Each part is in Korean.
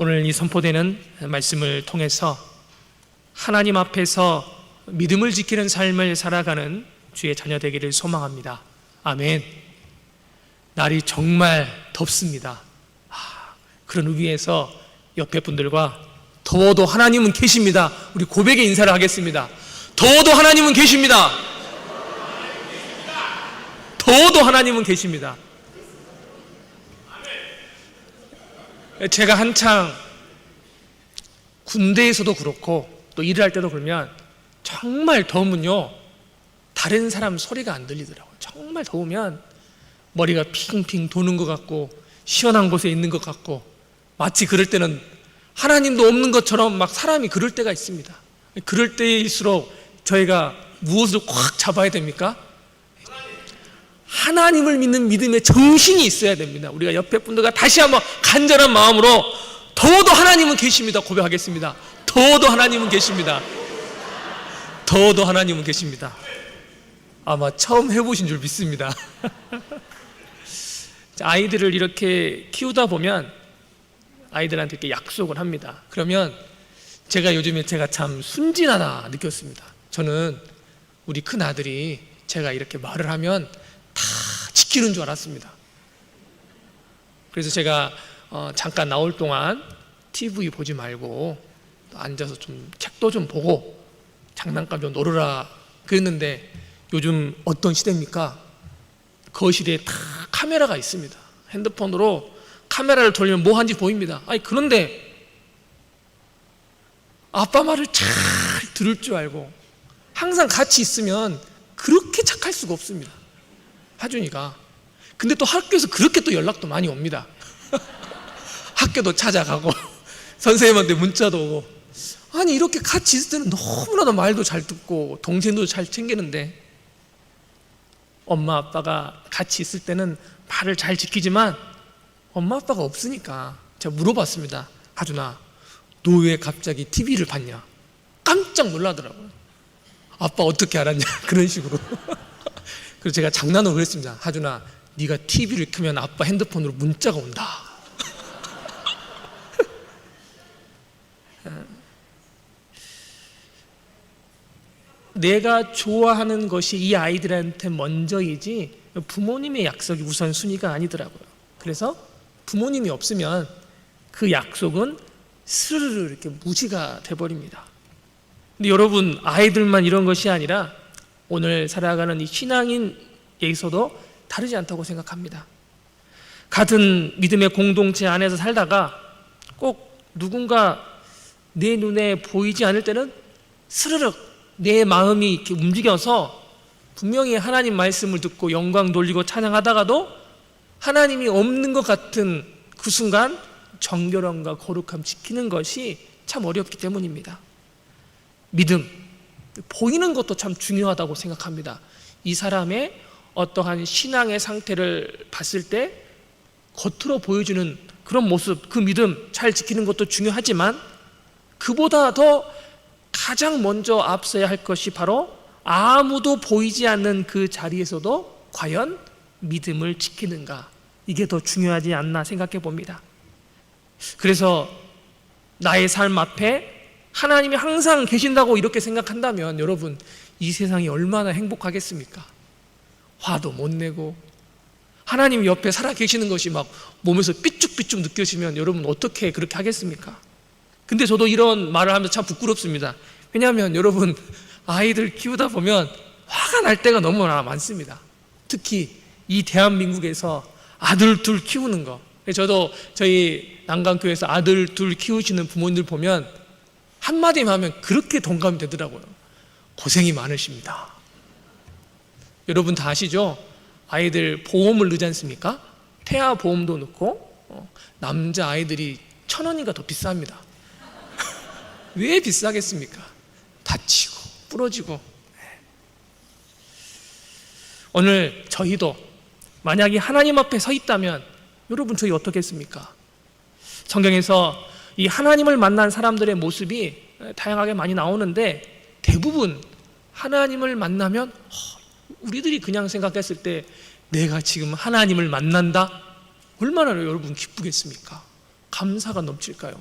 오늘 이 선포되는 말씀을 통해서 하나님 앞에서 믿음을 지키는 삶을 살아가는 주의 자녀 되기를 소망합니다. 아멘. 날이 정말 덥습니다. 그런 의미에서 옆에 분들과 더워도 하나님은 계십니다. 우리 고백의 인사를 하겠습니다. 더워도 하나님은 계십니다. 더워도 하나님은 계십니다. 제가 한창 군대에서도 그렇고 또 일을 할 때도 그러면 정말 더우면요, 다른 사람 소리가 안 들리더라고요. 정말 더우면 머리가 핑핑 도는 것 같고 시원한 곳에 있는 것 같고, 마치 그럴 때는 하나님도 없는 것처럼 막 사람이 그럴 때가 있습니다. 그럴 때일수록 저희가 무엇을 꽉 잡아야 됩니까? 하나님을 믿는 믿음의 정신이 있어야 됩니다. 우리가 옆에 분들과 다시 한번 간절한 마음으로 더워도 하나님은 계십니다 고백하겠습니다. 더워도 하나님은 계십니다. 더워도 하나님은 계십니다. 아마 처음 해보신 줄 믿습니다. 아이들을 이렇게 키우다 보면 아이들한테 이렇게 약속을 합니다. 그러면 요즘에 제가 참 순진하다 느꼈습니다. 저는 우리 큰 아들이 제가 이렇게 말을 하면 다 지키는 줄 알았습니다. 그래서 제가 잠깐 나올 동안 TV 보지 말고 앉아서 좀 책도 좀 보고 장난감 좀 놀으라 그랬는데, 요즘 어떤 시대입니까? 거실에 다 카메라가 있습니다. 핸드폰으로 카메라를 돌리면 뭐 하는지 보입니다. 그런데 아빠 말을 잘 들을 줄 알고 항상 같이 있으면 그렇게 착할 수가 없습니다, 하준이가. 근데 또 학교에서 그렇게 또 연락도 많이 옵니다. 학교도 찾아가고 선생님한테 문자도 오고. 이렇게 같이 있을 때는 너무나도 말도 잘 듣고 동생도 잘 챙기는데, 엄마 아빠가 같이 있을 때는 말을 잘 지키지만 엄마 아빠가 없으니까 제가 물어봤습니다. 하준아, 너 왜 갑자기 TV를 봤냐? 깜짝 놀라더라고요. 아빠 어떻게 알았냐? 그런 식으로. 그래서 제가 장난으로 그랬습니다. 하준아, 네가 TV를 켜면 아빠 핸드폰으로 문자가 온다. 내가 좋아하는 것이 이 아이들한테 먼저이지 부모님의 약속이 우선순위가 아니더라고요. 그래서 부모님이 없으면 그 약속은 스르르 이렇게 무시가 돼버립니다. 근데 여러분, 아이들만 이런 것이 아니라 오늘 살아가는 이 신앙인에서도 다르지 않다고 생각합니다. 같은 믿음의 공동체 안에서 살다가 꼭 누군가 내 눈에 보이지 않을 때는 스르륵 내 마음이 이렇게 움직여서 분명히 하나님 말씀을 듣고 영광 돌리고 찬양하다가도 하나님이 없는 것 같은 그 순간 정결함과 거룩함 지키는 것이 참 어렵기 때문입니다. 믿음, 보이는 것도 참 중요하다고 생각합니다. 이 사람의 어떠한 신앙의 상태를 봤을 때 겉으로 보여주는 그런 모습, 그 믿음 잘 지키는 것도 중요하지만, 그보다 더 가장 먼저 앞서야 할 것이 바로 아무도 보이지 않는 그 자리에서도 과연 믿음을 지키는가, 이게 더 중요하지 않나 생각해 봅니다. 그래서 나의 삶 앞에 하나님이 항상 계신다고 이렇게 생각한다면 여러분, 이 세상이 얼마나 행복하겠습니까? 화도 못 내고 하나님 옆에 살아 계시는 것이 막 몸에서 삐쭉삐쭉 느껴지면 여러분 어떻게 그렇게 하겠습니까? 근데 저도 이런 말을 하면서 참 부끄럽습니다. 왜냐하면 여러분, 아이들 키우다 보면 화가 날 때가 너무나 많습니다. 특히 이 대한민국에서 아들 둘 키우는 거. 저도 저희 난강교회에서 아들 둘 키우시는 부모님들 보면 한마디만 하면 그렇게 동감이 되더라고요. 고생이 많으십니다. 여러분 다 아시죠? 아이들 보험을 넣지 않습니까? 태아 보험도 넣고 남자 아이들이 1,000원인가 더 비쌉니다. 왜 비싸겠습니까? 다치고 부러지고. 오늘 저희도 만약에 하나님 앞에 서 있다면 여러분, 저희 어떻게 했습니까? 성경에서 이 하나님을 만난 사람들의 모습이 다양하게 많이 나오는데, 대부분 하나님을 만나면 우리들이 그냥 생각했을 때 내가 지금 하나님을 만난다? 얼마나 여러분 기쁘겠습니까? 감사가 넘칠까요?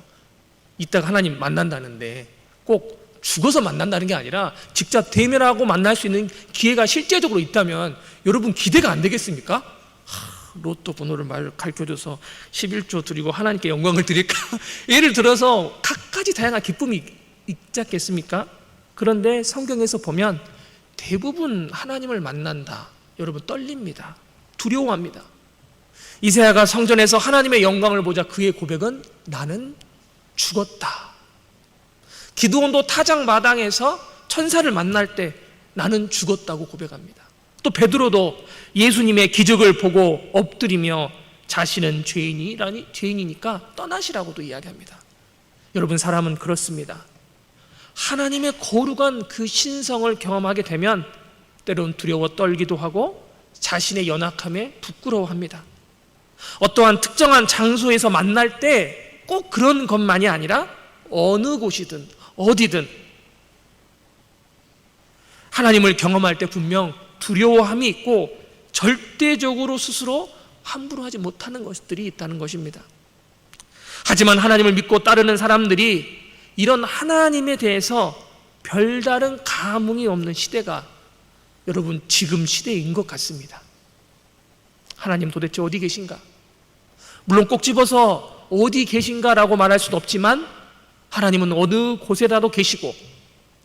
이따가 하나님 만난다는데 꼭 죽어서 만난다는 게 아니라 직접 대면하고 만날 수 있는 기회가 실제적으로 있다면 여러분 기대가 안 되겠습니까? 로또 번호를 가르쳐줘서 11조 드리고 하나님께 영광을 드릴까? 예를 들어서 갖가지 다양한 기쁨이 있지 않겠습니까? 그런데 성경에서 보면 대부분 하나님을 만난다, 여러분 떨립니다. 두려워합니다. 이사야가 성전에서 하나님의 영광을 보자 그의 고백은 나는 죽었다. 기드온도 타작 마당에서 천사를 만날 때 나는 죽었다고 고백합니다. 또 베드로도 예수님의 기적을 보고 엎드리며 자신은 죄인이니까 떠나시라고도 이야기합니다. 여러분, 사람은 그렇습니다. 하나님의 거룩한 그 신성을 경험하게 되면 때론 두려워 떨기도 하고 자신의 연약함에 부끄러워합니다. 어떠한 특정한 장소에서 만날 때 꼭 그런 것만이 아니라 어느 곳이든 어디든 하나님을 경험할 때 분명 두려워함이 있고 절대적으로 스스로 함부로 하지 못하는 것들이 있다는 것입니다. 하지만 하나님을 믿고 따르는 사람들이 이런 하나님에 대해서 별다른 감흥이 없는 시대가 여러분 지금 시대인 것 같습니다. 하나님 도대체 어디 계신가? 물론 꼭 집어서 어디 계신가라고 말할 수는 없지만 하나님은 어느 곳에라도 계시고,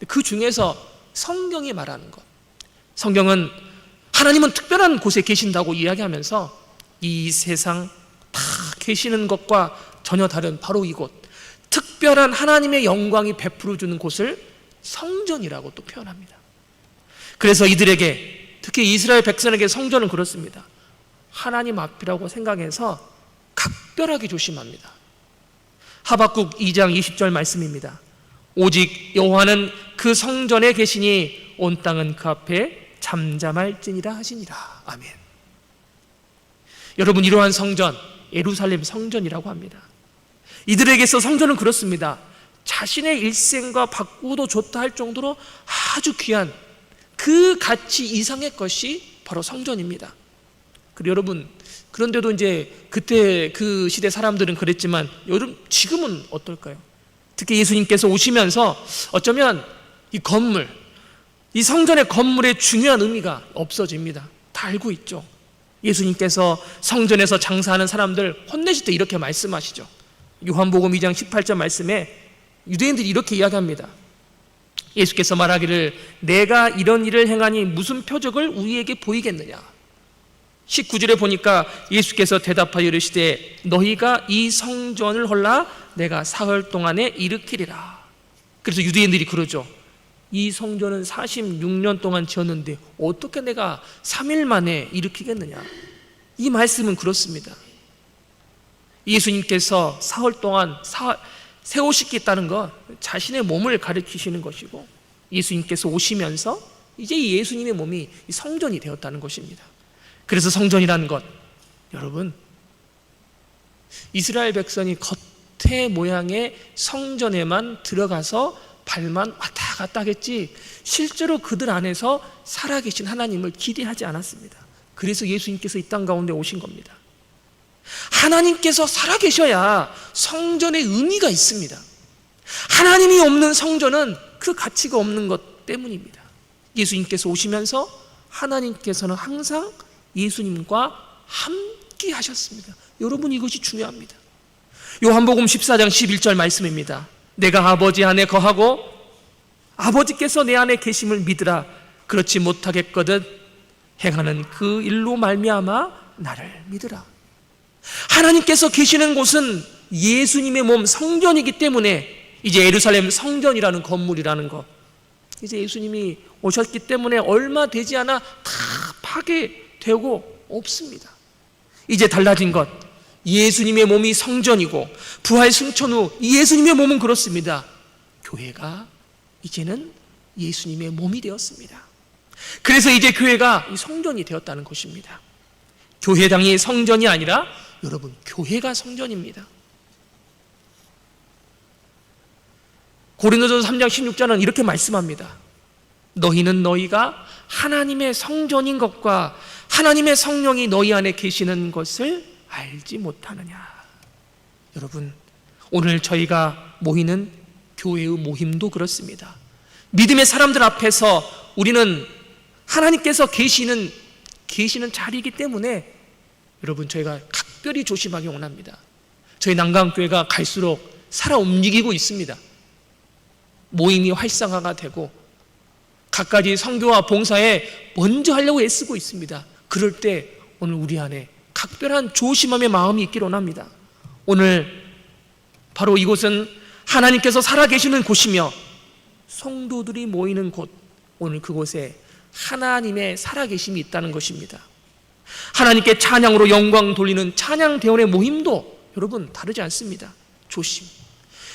그 중에서 성경이 말하는 것, 성경은 하나님은 특별한 곳에 계신다고 이야기하면서 이 세상 다 계시는 것과 전혀 다른 바로 이곳, 특별한 하나님의 영광이 베풀어주는 곳을 성전이라고 또 표현합니다. 그래서 이들에게, 특히 이스라엘 백성에게 성전은 그렇습니다. 하나님 앞이라고 생각해서 각별하게 조심합니다. 하박국 2장 20절 말씀입니다. 오직 여호와는 그 성전에 계시니 온 땅은 그 앞에 잠잠할지니라 하시니라. 아멘. 여러분, 이러한 성전, 예루살렘 성전이라고 합니다. 이들에게서 성전은 그렇습니다. 자신의 일생과 바꾸어도 좋다 할 정도로 아주 귀한 그 가치 이상의 것이 바로 성전입니다. 그리고 여러분, 그런데도 이제 그때 그 시대 사람들은 그랬지만 여러분 지금은 어떨까요? 특히 예수님께서 오시면서 어쩌면 이 건물, 이 성전의 건물의 중요한 의미가 없어집니다. 다 알고 있죠. 예수님께서 성전에서 장사하는 사람들 혼내실 때 이렇게 말씀하시죠. 요한복음 2장 18절 말씀에 유대인들이 이렇게 이야기합니다. 예수께서 말하기를 내가 이런 일을 행하니 무슨 표적을 우리에게 보이겠느냐. 19절에 보니까 예수께서 대답하여 이르시되 너희가 이 성전을 헐라 내가 사흘 동안에 일으키리라. 그래서 유대인들이 그러죠. 이 성전은 46년 동안 지었는데 어떻게 내가 3일 만에 일으키겠느냐. 이 말씀은 그렇습니다. 예수님께서 사흘 동안 세우시겠다는 것, 자신의 몸을 가리키시는 것이고, 예수님께서 오시면서 이제 이 예수님의 몸이 성전이 되었다는 것입니다. 그래서 성전이라는 것, 여러분, 이스라엘 백성이 겉의 모양의 성전에만 들어가서 발만 왔다 갔다 하겠지 실제로 그들 안에서 살아계신 하나님을 기대하지 않았습니다. 그래서 예수님께서 이 땅 가운데 오신 겁니다. 하나님께서 살아계셔야 성전의 의미가 있습니다. 하나님이 없는 성전은 그 가치가 없는 것 때문입니다. 예수님께서 오시면서 하나님께서는 항상 예수님과 함께 하셨습니다. 여러분, 이것이 중요합니다. 요한복음 14장 11절 말씀입니다. 내가 아버지 안에 거하고 아버지께서 내 안에 계심을 믿으라. 그렇지 못하겠거든 행하는 그 일로 말미암아 나를 믿으라. 하나님께서 계시는 곳은 예수님의 몸 성전이기 때문에 이제 예루살렘 성전이라는 건물이라는 것, 이제 예수님이 오셨기 때문에 얼마 되지 않아 다 파괴되고 없습니다. 이제 달라진 것, 예수님의 몸이 성전이고 부활 승천 후 예수님의 몸은 그렇습니다. 교회가 이제는 예수님의 몸이 되었습니다. 그래서 이제 교회가 성전이 되었다는 것입니다. 교회당이 성전이 아니라 여러분, 교회가 성전입니다. 고린도전서 3장 16절은 이렇게 말씀합니다. 너희는 너희가 하나님의 성전인 것과 하나님의 성령이 너희 안에 계시는 것을 알지 못하느냐. 여러분, 오늘 저희가 모이는 교회의 모임도 그렇습니다. 믿음의 사람들 앞에서 우리는 하나님께서 계시는 자리이기 때문에 여러분, 저희가 각별히 조심하기 원합니다. 저희 난강교회가 갈수록 살아 움직이고 있습니다. 모임이 활성화가 되고 갖가지 선교와 봉사에 먼저 하려고 애쓰고 있습니다. 그럴 때 오늘 우리 안에 각별한 조심함의 마음이 있기를 원합니다. 오늘 바로 이곳은 하나님께서 살아계시는 곳이며 성도들이 모이는 곳, 오늘 그곳에 하나님의 살아계심이 있다는 것입니다. 하나님께 찬양으로 영광 돌리는 찬양대원의 모임도 여러분 다르지 않습니다. 조심.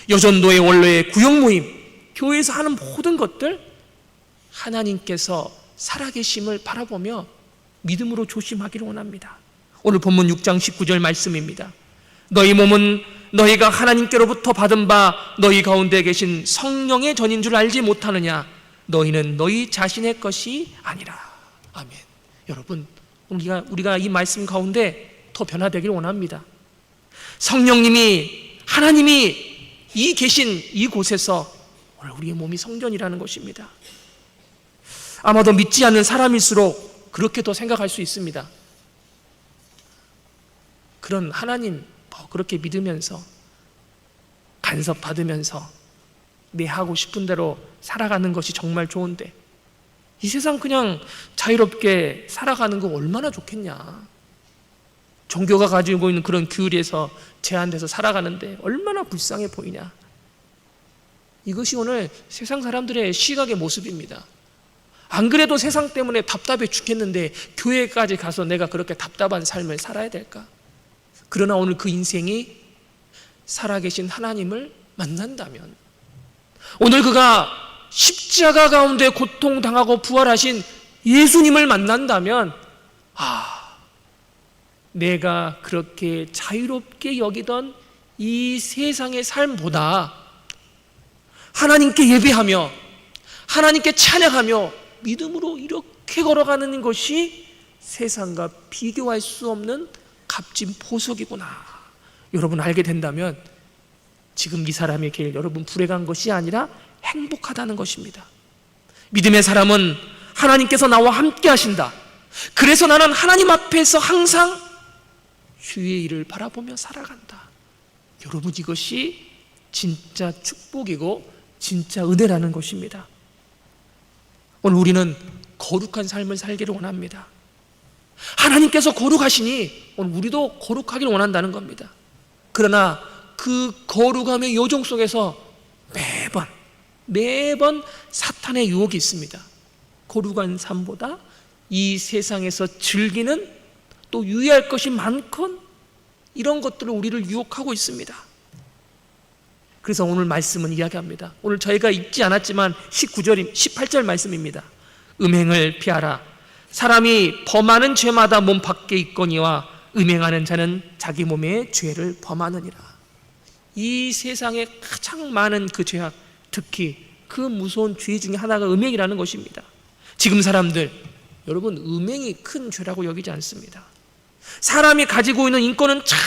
여전도의 원로의 구역 모임, 교회에서 하는 모든 것들 하나님께서 살아계심을 바라보며 믿음으로 조심하기를 원합니다. 오늘 본문 6장 19절 말씀입니다. 너희 몸은 너희가 하나님께로부터 받은 바 너희 가운데 계신 성령의 전인 줄 알지 못하느냐. 너희는 너희 자신의 것이 아니라. 아멘. 여러분, 우리가 이 말씀 가운데 더 변화되기를 원합니다. 성령님이, 하나님이 이 계신 이곳에서 오늘 우리의 몸이 성전이라는 것입니다. 아마도 믿지 않는 사람일수록 그렇게 더 생각할 수 있습니다. 그런 하나님 그렇게 믿으면서 간섭받으면서 내 하고 싶은 대로 살아가는 것이 정말 좋은데 이 세상 그냥 자유롭게 살아가는 거 얼마나 좋겠냐. 종교가 가지고 있는 그런 규율에서 제한돼서 살아가는데 얼마나 불쌍해 보이냐. 이것이 오늘 세상 사람들의 시각의 모습입니다. 안 그래도 세상 때문에 답답해 죽겠는데 교회까지 가서 내가 그렇게 답답한 삶을 살아야 될까? 그러나 오늘 그 인생이 살아계신 하나님을 만난다면, 오늘 그가 십자가 가운데 고통당하고 부활하신 예수님을 만난다면, 내가 그렇게 자유롭게 여기던 이 세상의 삶보다 하나님께 예배하며 하나님께 찬양하며 믿음으로 이렇게 걸어가는 것이 세상과 비교할 수 없는 값진 보석이구나. 여러분 알게 된다면 지금 이 사람의 길, 여러분 불행한 것이 아니라 행복하다는 것입니다. 믿음의 사람은 하나님께서 나와 함께 하신다. 그래서 나는 하나님 앞에서 항상 주의 일을 바라보며 살아간다. 여러분, 이것이 진짜 축복이고 진짜 은혜라는 것입니다. 오늘 우리는 거룩한 삶을 살기를 원합니다. 하나님께서 거룩하시니 오늘 우리도 거룩하기를 원한다는 겁니다. 그러나 그 거룩함의 요정 속에서 매번 사탄의 유혹이 있습니다. 거룩한 삶보다 이 세상에서 즐기는 또 유의할 것이 많건 이런 것들을 우리를 유혹하고 있습니다. 그래서 오늘 말씀은 이야기합니다. 오늘 저희가 읽지 않았지만 18절 말씀입니다. 음행을 피하라. 사람이 범하는 죄마다 몸 밖에 있거니와 음행하는 자는 자기 몸의 죄를 범하느니라. 이 세상에 가장 많은 그 죄악, 특히 그 무서운 죄 중에 하나가 음행이라는 것입니다. 지금 사람들, 여러분, 음행이 큰 죄라고 여기지 않습니다. 사람이 가지고 있는 인권은 참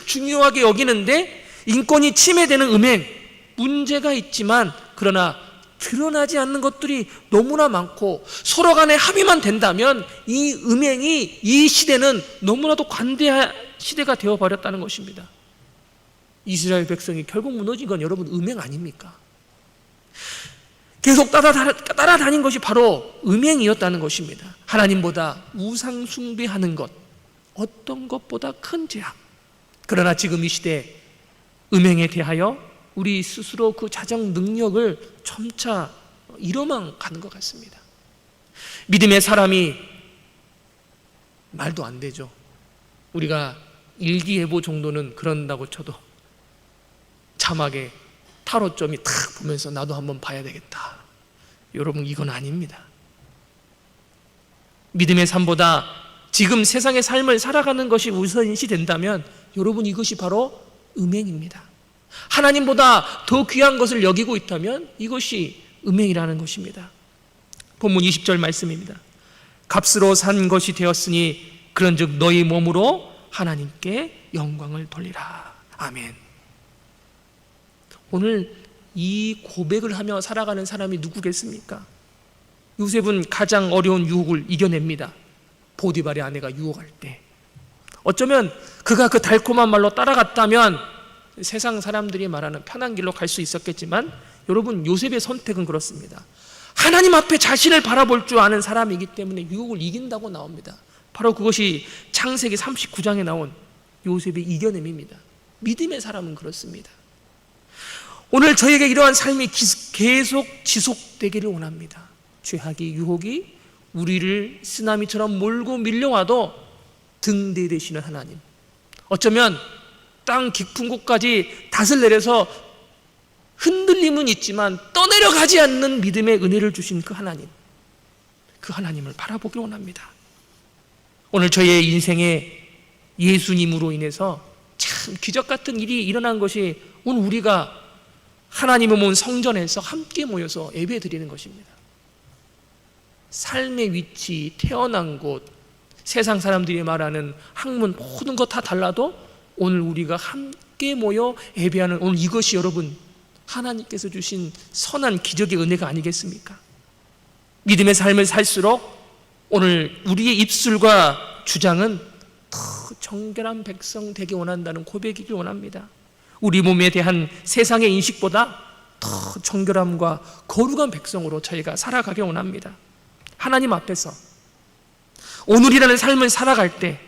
중요하게 여기는데 인권이 침해되는 음행, 문제가 있지만 그러나 드러나지 않는 것들이 너무나 많고 서로 간에 합의만 된다면 이 음행이 이 시대는 너무나도 관대한 시대가 되어버렸다는 것입니다. 이스라엘 백성이 결국 무너진 건 여러분 음행 아닙니까? 계속 따라다닌 것이 바로 음행이었다는 것입니다. 하나님보다 우상 숭배하는 것, 어떤 것보다 큰 죄악. 그러나 지금 이 시대 음행에 대하여 우리 스스로 그 자정 능력을 점차 잃어만 가는 것 같습니다. 믿음의 사람이 말도 안 되죠. 우리가 일기예보 정도는 그런다고 쳐도 자막에 타로점이 탁 보면서 나도 한번 봐야 되겠다. 여러분, 이건 아닙니다. 믿음의 삶보다 지금 세상의 삶을 살아가는 것이 우선시 된다면 여러분, 이것이 바로 음행입니다. 하나님보다 더 귀한 것을 여기고 있다면 이것이 음행이라는 것입니다. 본문 20절 말씀입니다. 값으로 산 것이 되었으니 그런즉 너희 몸으로 하나님께 영광을 돌리라. 아멘. 오늘 이 고백을 하며 살아가는 사람이 누구겠습니까? 요셉은 가장 어려운 유혹을 이겨냅니다. 보디발의 아내가 유혹할 때. 어쩌면 그가 그 달콤한 말로 따라갔다면 세상 사람들이 말하는 편한 길로 갈 수 있었겠지만, 여러분, 요셉의 선택은 그렇습니다. 하나님 앞에 자신을 바라볼 줄 아는 사람이기 때문에 유혹을 이긴다고 나옵니다. 바로 그것이 창세기 39장에 나온 요셉의 이겨냄입니다. 믿음의 사람은 그렇습니다. 오늘 저에게 이러한 삶이 계속 지속되기를 원합니다. 죄악이, 유혹이 우리를 쓰나미처럼 몰고 밀려와도 등대되시는 하나님, 어쩌면 땅 깊은 곳까지 닷을 내려서 흔들림은 있지만 떠내려가지 않는 믿음의 은혜를 주신 그 하나님, 그 하나님을 바라보기 원합니다. 오늘 저의 인생에 예수님으로 인해서 참 기적 같은 일이 일어난 것이 오늘 우리가 하나님의 몸 성전에서 함께 모여서 예배 드리는 것입니다. 삶의 위치, 태어난 곳, 세상 사람들이 말하는 학문, 모든 것 다 달라도 오늘 우리가 함께 모여 예배하는 오늘 이것이 여러분 하나님께서 주신 선한 기적의 은혜가 아니겠습니까? 믿음의 삶을 살수록 오늘 우리의 입술과 주장은 더 정결한 백성 되기 원한다는 고백이길 원합니다. 우리 몸에 대한 세상의 인식보다 더 정결함과 거룩한 백성으로 저희가 살아가기 원합니다. 하나님 앞에서 오늘이라는 삶을 살아갈 때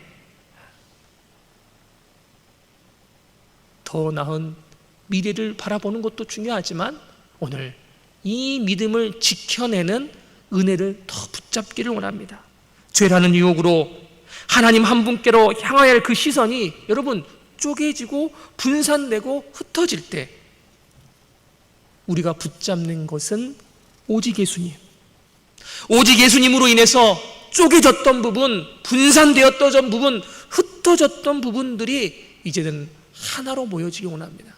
더 나은 미래를 바라보는 것도 중요하지만 오늘 이 믿음을 지켜내는 은혜를 더 붙잡기를 원합니다. 죄라는 유혹으로 하나님 한 분께로 향해야 할 그 시선이 여러분 쪼개지고 분산되고 흩어질 때 우리가 붙잡는 것은 오직 예수님, 오직 예수님으로 인해서 쪼개졌던 부분, 분산되었던 부분, 흩어졌던 부분들이 이제는 하나로 모여지기 원합니다.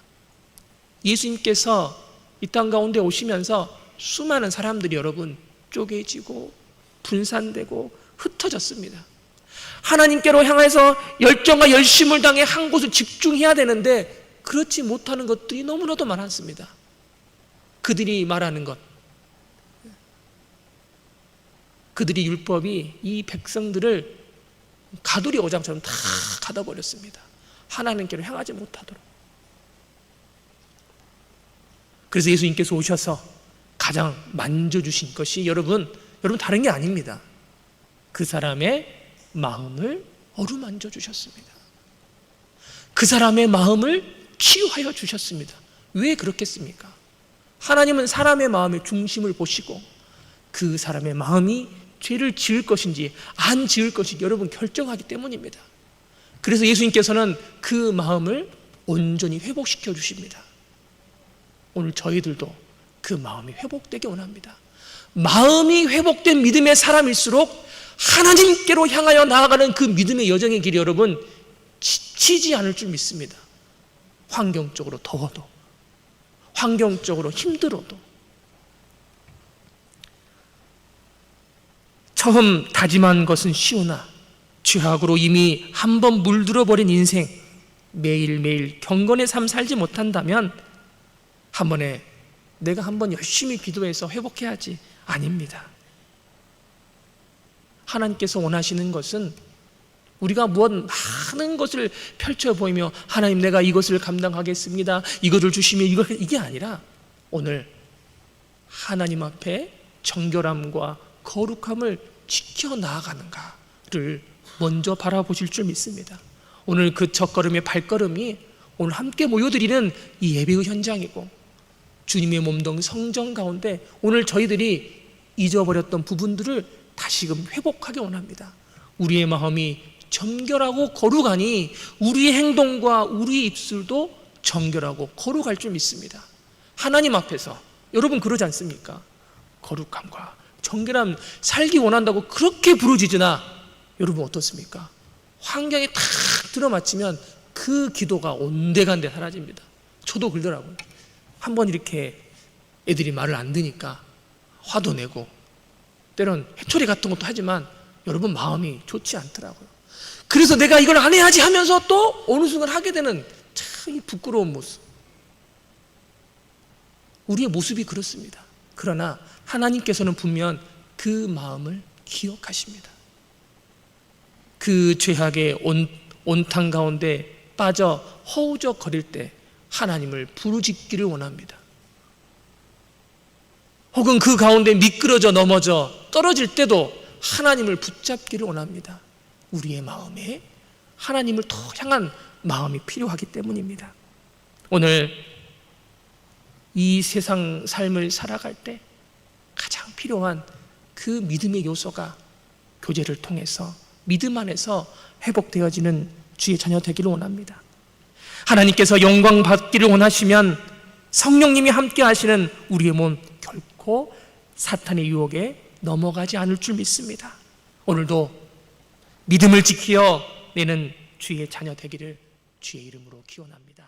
예수님께서 이 땅 가운데 오시면서 수많은 사람들이 여러분 쪼개지고 분산되고 흩어졌습니다. 하나님께로 향해서 열정과 열심을 당해 한 곳을 집중해야 되는데 그렇지 못하는 것들이 너무나도 많았습니다. 그들이 말하는 것, 그들이 율법이 이 백성들을 가두리 오장처럼 다 가둬버렸습니다. 하나님께로 향하지 못하도록. 그래서 예수님께서 오셔서 가장 만져주신 것이 여러분 다른 게 아닙니다. 그 사람의 마음을 어루만져 주셨습니다. 그 사람의 마음을 치유하여 주셨습니다. 왜 그렇겠습니까? 하나님은 사람의 마음의 중심을 보시고 그 사람의 마음이 죄를 지을 것인지 안 지을 것인지 여러분 결정하기 때문입니다. 그래서 예수님께서는 그 마음을 온전히 회복시켜 주십니다. 오늘 저희들도 그 마음이 회복되기 원합니다. 마음이 회복된 믿음의 사람일수록 하나님께로 향하여 나아가는 그 믿음의 여정의 길이 여러분 지치지 않을 줄 믿습니다. 환경적으로 더워도, 환경적으로 힘들어도. 처음 다짐한 것은 쉬우나 죄악으로 이미 한번 물들어버린 인생, 매일매일 경건의 삶 살지 못한다면 한 번에 내가 한번 열심히 기도해서 회복해야지, 아닙니다. 하나님께서 원하시는 것은 우리가 무엇 많은 것을 펼쳐 보이며 하나님 내가 이것을 감당하겠습니다, 이것을 주시면 이게 아니라 오늘 하나님 앞에 정결함과 거룩함을 지켜나가는가를 먼저 바라보실 줄 믿습니다. 오늘 그 첫걸음의 발걸음이 오늘 함께 모여드리는 이 예배의 현장이고 주님의 몸동 성전 가운데 오늘 저희들이 잊어버렸던 부분들을 다시금 회복하기 원합니다. 우리의 마음이 정결하고 거룩하니 우리의 행동과 우리의 입술도 정결하고 거룩할 줄 믿습니다. 하나님 앞에서 여러분 그러지 않습니까? 거룩함과 정결함 살기 원한다고 그렇게 부르짖으나 여러분 어떻습니까? 환경에 탁 들어맞히면 그 기도가 온데간데 사라집니다. 저도 때론 해초리 같은 것도 하지만 여러분 마음이 좋지 않더라고요. 그래서 내가 이걸 안 해야지 하면서 또 어느 순간 하게 되는 참 부끄러운 모습. 우리의 모습이 그렇습니다. 그러나 하나님께서는 분명 그 마음을 기억하십니다. 그 죄악의 온탕 가운데 빠져 허우적거릴 때 하나님을 부르짖기를 원합니다. 혹은 그 가운데 미끄러져 넘어져 떨어질 때도 하나님을 붙잡기를 원합니다. 우리의 마음에 하나님을 더 향한 마음이 필요하기 때문입니다. 오늘 이 세상 삶을 살아갈 때 가장 필요한 그 믿음의 요소가 교제를 통해서 믿음 안에서 회복되어지는 주의 자녀 되기를 원합니다. 하나님께서 영광 받기를 원하시면 성령님이 함께 하시는 우리의 몸 결코 사탄의 유혹에 넘어가지 않을 줄 믿습니다. 오늘도 믿음을 지키어 내는 주의 자녀 되기를 주의 이름으로 기원합니다.